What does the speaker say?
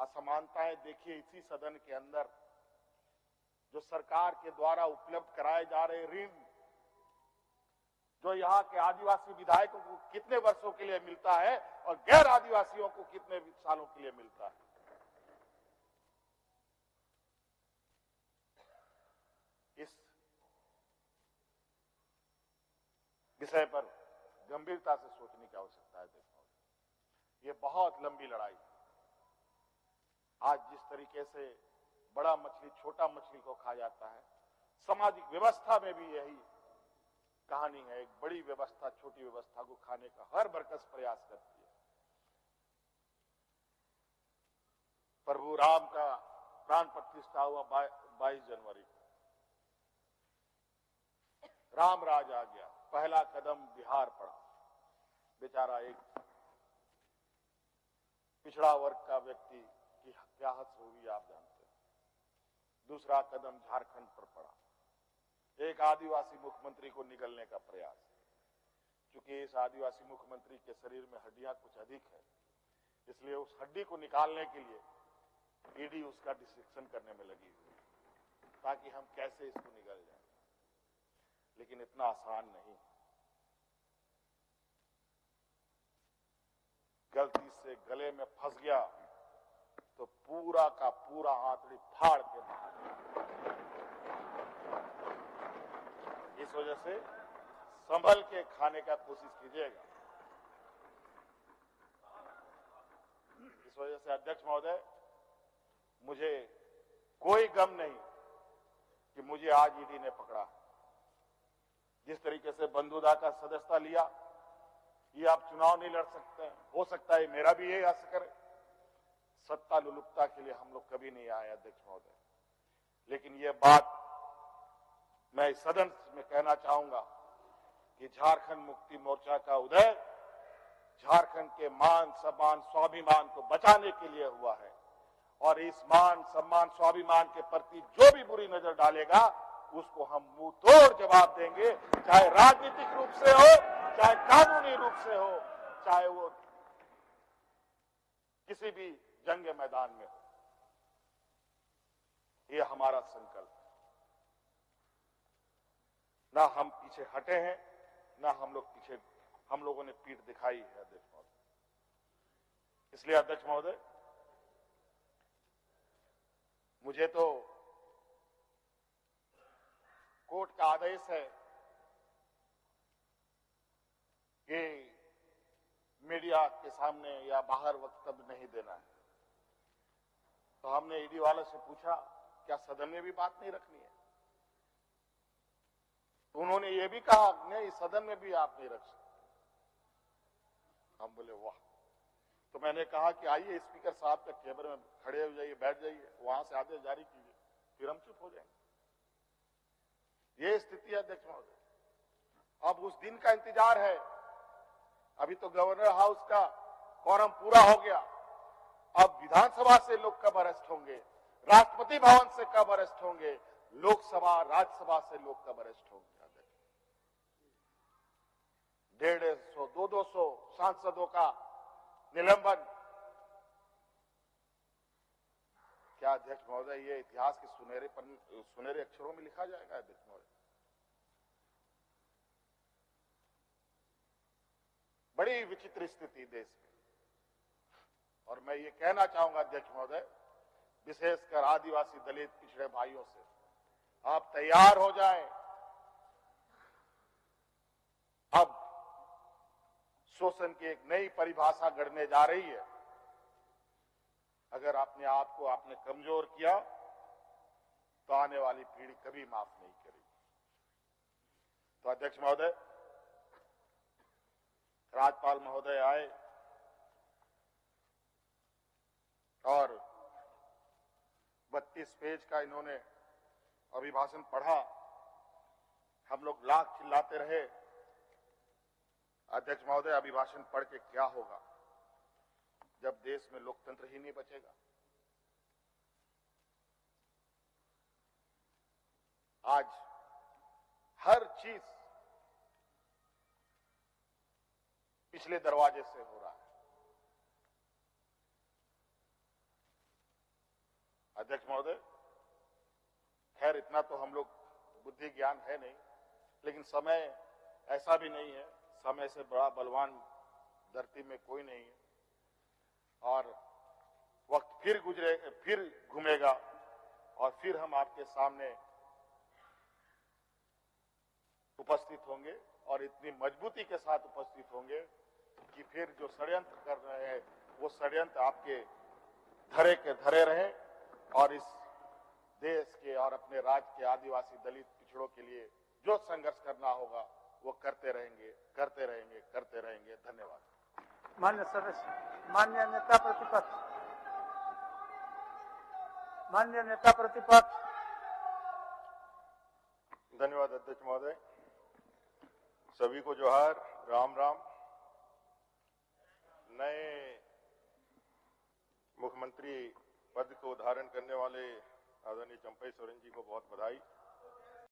असमानताएं देखिए इसी सदन के अंदर, जो सरकार के द्वारा उपलब्ध कराए जा रहे ऋण, जो यहाँ के आदिवासी विधायकों को कितने वर्षों के लिए मिलता है और गैर आदिवासियों को कितने सालों के लिए मिलता है। इस विषय पर गंभीरता से सोचने की आवश्यकता है। देखो, ये बहुत लंबी लड़ाई है। आज जिस तरीके से बड़ा मछली छोटा मछली को खा जाता है, सामाजिक व्यवस्था में भी यही कहानी है। एक बड़ी व्यवस्था छोटी व्यवस्था को खाने का हर बरकस प्रयास करती है। प्रभु राम का प्राण प्रतिष्ठा हुआ 22 जनवरी को। राम राज आ गया, पहला कदम बिहार पड़ा। बेचारा एक पिछड़ा वर्ग का व्यक्ति की क्या हद होगी आप जानते हैं। दूसरा कदम झारखंड पर पड़ा, एक आदिवासी मुख्यमंत्री को निगलने का प्रयास। क्योंकि इस आदिवासी मुख्यमंत्री के शरीर में हड्डियां कुछ अधिक है, इसलिए उस हड्डी को निकालने के लिए ईडी उसका डिसेक्शन करने में लगी हुई, ताकि हम कैसे इसको निगल जाए। लेकिन इतना आसान नहीं। गलती से गले में फंस गया तो पूरा का पूरा आंतड़ी फाड़ के बाहर। इस वजह से संभल के खाने का कोशिश कीजिएगा। इस वजह से अध्यक्ष महोदय, मुझे कोई गम नहीं कि मुझे आज ईडी ने पकड़ा। जिस तरीके से बंधुदा का सदस्यता लिया, ये आप चुनाव नहीं लड़ सकते हैं। हो सकता है मेरा भी यही असर है। सत्ता लुलुपता के लिए हम लोग कभी नहीं आए अध्यक्ष महोदय। लेकिन ये बात मैं इस सदन में कहना चाहूंगा कि झारखंड मुक्ति मोर्चा का उदय झारखंड के मान सम्मान स्वाभिमान को बचाने के लिए हुआ है। और इस मान सम्मान स्वाभिमान के प्रति जो भी बुरी नजर डालेगा, उसको हम मुंह तोड़ जवाब देंगे, चाहे राजनीतिक रूप से हो, चाहे कानूनी रूप से हो, चाहे वो किसी भी जंग मैदान में हो। ये हमारा संकल्प है। ना हम पीछे हटे हैं, ना हम लोगों ने पीठ दिखाई है अध्यक्ष महोदय। इसलिए अध्यक्ष महोदय, मुझे तो कोर्ट का आदेश है कि मीडिया के सामने या बाहर वक्तव्य नहीं देना है। तो हमने ईडी वाले से पूछा, क्या सदन में भी बात नहीं रखनी है? तो उन्होंने ये भी कहा, नहीं सदन में भी आप नहीं रख सकते। हम बोले वाह। तो मैंने कहा कि आइए स्पीकर साहब के केबिन में खड़े हो जाइए, बैठ जाइए, वहां से आदेश जारी कीजिए, फिर हम चुप हो जाएंगे। ये स्थिति है अध्यक्ष महोदय। अब उस दिन का इंतजार है। अभी तो गवर्नर हाउस का quorum पूरा हो गया। अब विधानसभा से लोग कब अरेस्ट होंगे, राष्ट्रपति भवन से कब अरेस्ट होंगे, लोकसभा राज्यसभा से लोग कब अरेस्ट होंगे। 150, 200 सांसदों का निलंबन। क्या अध्यक्ष महोदय ये इतिहास के सुनहरे अक्षरों में लिखा जाएगा अध्यक्ष महोदय? बड़ी विचित्र स्थिति देश में। और मैं ये कहना चाहूंगा अध्यक्ष महोदय, विशेषकर आदिवासी दलित पिछड़े भाइयों से, आप तैयार हो जाएं। अब शोषण की एक नई परिभाषा गढ़ने जा रही है। अगर अपने आप को आपने कमजोर किया तो आने वाली पीढ़ी कभी माफ नहीं करेगी। तो अध्यक्ष महोदय, राज्यपाल महोदय आए और 32 पेज का इन्होंने अभिभाषण पढ़ा। हम लोग लाख चिल्लाते रहे, अध्यक्ष महोदय अभिभाषण पढ़ के क्या होगा जब देश में लोकतंत्र ही नहीं बचेगा। आज हर चीज पिछले दरवाजे से हो रहा है। अध्यक्ष महोदय, खैर इतना तो हम लोग बुद्धि ज्ञान है नहीं, लेकिन समय ऐसा भी नहीं है, समय से बड़ा बलवान धरती में कोई नहीं है और वक्त फिर घूमेगा और फिर हम आपके सामने उपस्थित होंगे और इतनी मजबूती के साथ उपस्थित होंगे कि फिर जो षड्यंत्र कर रहे हैं वो षड्यंत्र आपके धरे के धरे रहे और इस देश के और अपने राज्य के आदिवासी दलित पिछड़ों के लिए जो संघर्ष करना होगा वो करते रहेंगे, करते रहेंगे, करते रहेंगे। धन्यवाद। मान्य सदस्य, मान्य नेता प्रतिपक्ष, मान्य नेता प्रतिपक्ष। धन्यवाद अध्यक्ष महोदय। सभी को जोहार, राम राम। नए मुख्यमंत्री पद को धारण करने वाले आदरणीय चंपई सोरेन जी को बहुत बधाई।